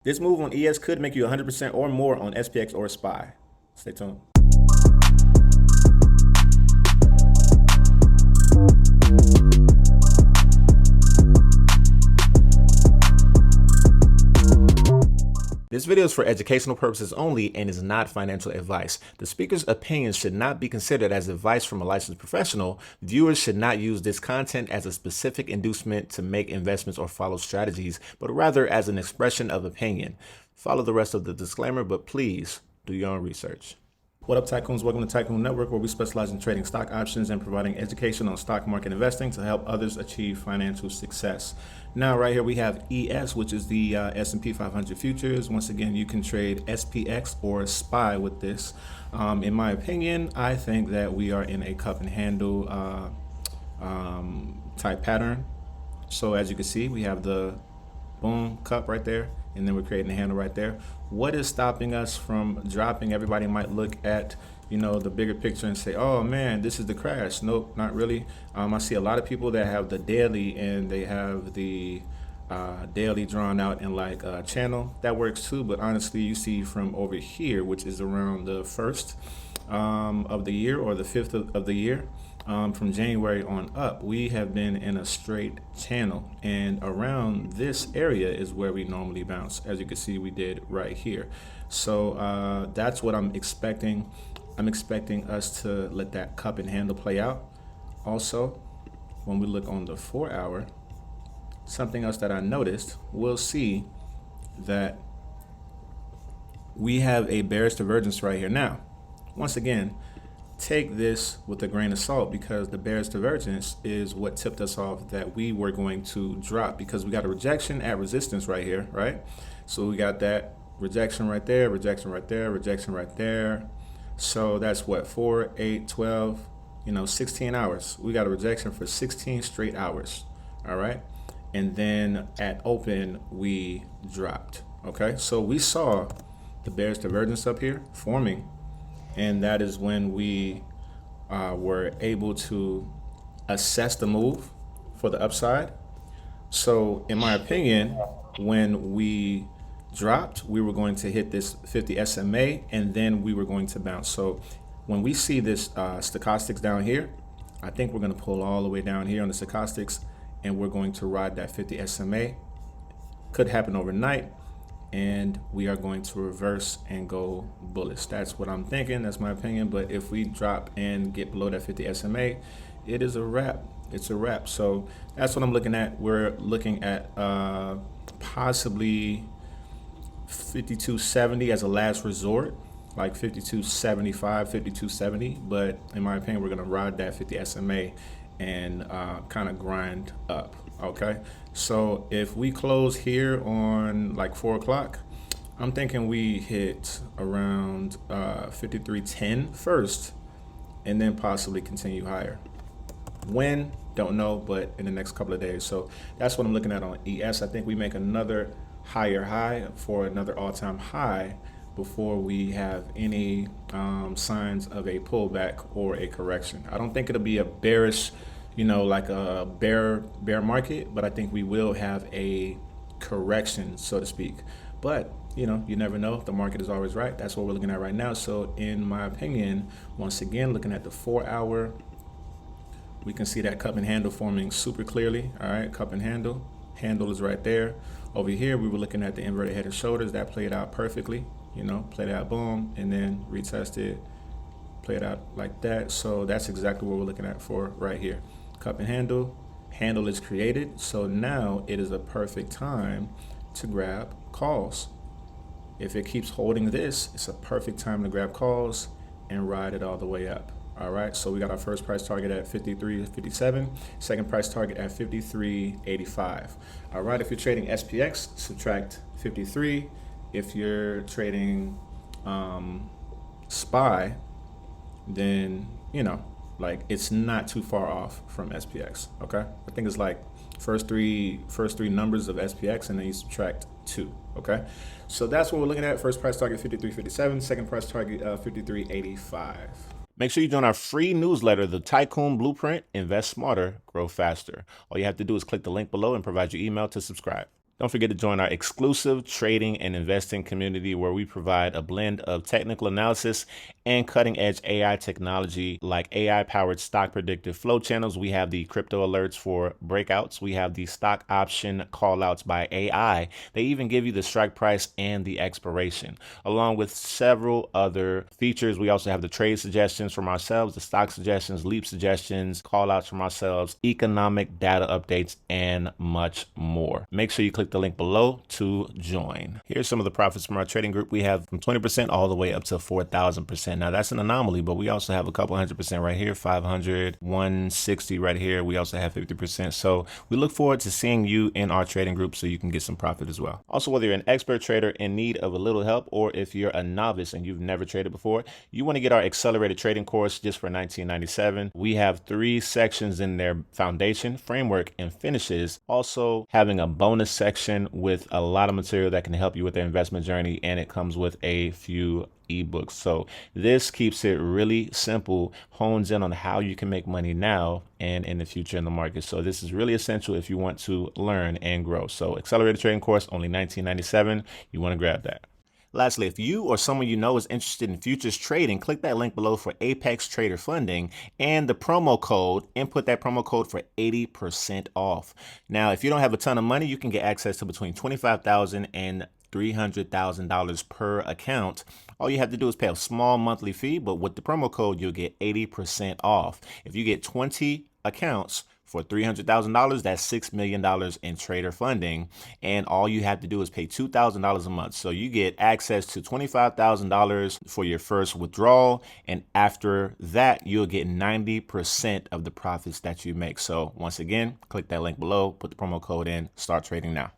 This move on ES could make you 100% or more on SPX or SPY. Stay tuned. This video is for educational purposes only and is not financial advice. The speaker's opinions should not be considered as advice from a licensed professional. Viewers should not use this content as a specific inducement to make investments or follow strategies, but rather as an expression of opinion. Follow the rest of the disclaimer, but please do your own research. What up, Taikuns? Welcome to Taikun Network, where we specialize in trading stock options and providing education on stock market investing to help others achieve financial success. Now, right here we have ES, which is the S&P 500 futures. Once again, you can trade SPX or SPY with this. In my opinion, I think that we are in a cup and handle type pattern. So as you can see, we have the boom cup right there, and then we're creating a handle right there. What is stopping us from dropping? Everybody might look at, the bigger picture and say, oh man, this is the crash. Nope, not really. I see a lot of people that have the daily and they have the daily drawn out in like a channel. That works too, but honestly, you see from over here, which is around the 1st of the year or the 5th of the year, from January on up, we have been in a straight channel, and around this area is where we normally bounce. As you can see, we did right here. So that's what I'm expecting. I'm expecting us to let that cup and handle play out. Also, when we look on the 4-hour, something else that I noticed, we'll see that we have a bearish divergence right here. Now, once again, take this with a grain of salt, because the bearish divergence is what tipped us off that we were going to drop, because we got a rejection at resistance right here, right? So we got that rejection right there, rejection right there, rejection right there. So that's what, 4, 8, 12, 16 hours. We got a rejection for 16 straight hours, all right? And then at open, we dropped, okay? So we saw the bearish divergence up here forming, and that is when we were able to assess the move for the upside. So in my opinion, when we dropped, we were going to hit this 50 SMA, and then we were going to bounce. So when we see this stochastics down here, I think we're going to pull all the way down here on the stochastics, and we're going to ride that 50 SMA. Could happen overnight, and we are going to reverse and go bullish. That's what I'm thinking. That's my opinion. But if we drop and get below that 50 SMA, it is a wrap. It's a wrap. So that's what I'm looking at. We're looking at possibly 5270 as a last resort, like 5275, 5270. But in my opinion, we're going to ride that 50 SMA and kind of grind up. Okay, so if we close here on like 4 o'clock, I'm thinking we hit around 5310 first, and then possibly continue higher. When, don't know, but in the next couple of days. So that's what I'm looking at on ES. I think we make another higher high for another all-time high before we have any signs of a pullback or a correction. I don't think it'll be a bearish, like a bear market, but I think we will have a correction, so to speak. But you never know. The market is always right. That's what we're looking at right now. So in my opinion, once again, looking at the 4-hour, we can see that cup and handle forming super clearly. All right, cup and handle is right there. Over here, we were looking at the inverted head and shoulders. That played out perfectly, played out boom, and then retested, played out like that. So that's exactly what we're looking at for right here. Cup and handle is created. So now it is a perfect time to grab calls. If it keeps holding this, it's a perfect time to grab calls and ride it all the way up. All right, so we got our first price target at 53.57, second price target at 53.85. All right, if you're trading SPX, subtract 53. If you're trading SPY, then like it's not too far off from SPX. Okay, I think it's like first three numbers of SPX, and then you subtract 2. Okay, so that's what we're looking at. First price target 53.57, second price target 53.85. Make sure you join our free newsletter, the Taikun Blueprint. Invest smarter, grow faster. All you have to do is click the link below and provide your email to subscribe. Don't forget to join our exclusive trading and investing community where we provide a blend of technical analysis and cutting edge AI technology like AI powered stock predictive flow channels. We have the crypto alerts for breakouts. We have the stock option call outs by AI. They even give you the strike price and the expiration, along with several other features. We also have the trade suggestions from ourselves, the stock suggestions, leap suggestions, call outs from ourselves, economic data updates, and much more. Make sure you click the link below to join. Here's some of the profits from our trading group. We have from 20% all the way up to 4,000%. Now that's an anomaly, but we also have a couple 100% right here, 500, 160 right here. We also have 50%. So we look forward to seeing you in our trading group so you can get some profit as well. Also, whether you're an expert trader in need of a little help, or if you're a novice and you've never traded before, you want to get our accelerated trading course just for $19.97. We have 3 sections in there: foundation, framework, and finishes. Also having a bonus section with a lot of material that can help you with the investment journey, and it comes with a few ebooks. So this keeps it really simple, hones in on how you can make money now and in the future in the market. So this is really essential if you want to learn and grow. So accelerated trading course, only $19.97. You want to grab that. Lastly, if you or someone you know is interested in futures trading, click that link below for Apex Trader funding and the promo code. Input that promo code for 80% off. Now, if you don't have a ton of money, you can get access to between $25,000 and $300,000 per account. All you have to do is pay a small monthly fee, but with the promo code, you'll get 80% off. If you get 20 accounts for $300,000, that's $6 million in trader funding. And all you have to do is pay $2,000 a month. So you get access to $25,000 for your first withdrawal. And after that, you'll get 90% of the profits that you make. So once again, click that link below, put the promo code in, start trading now.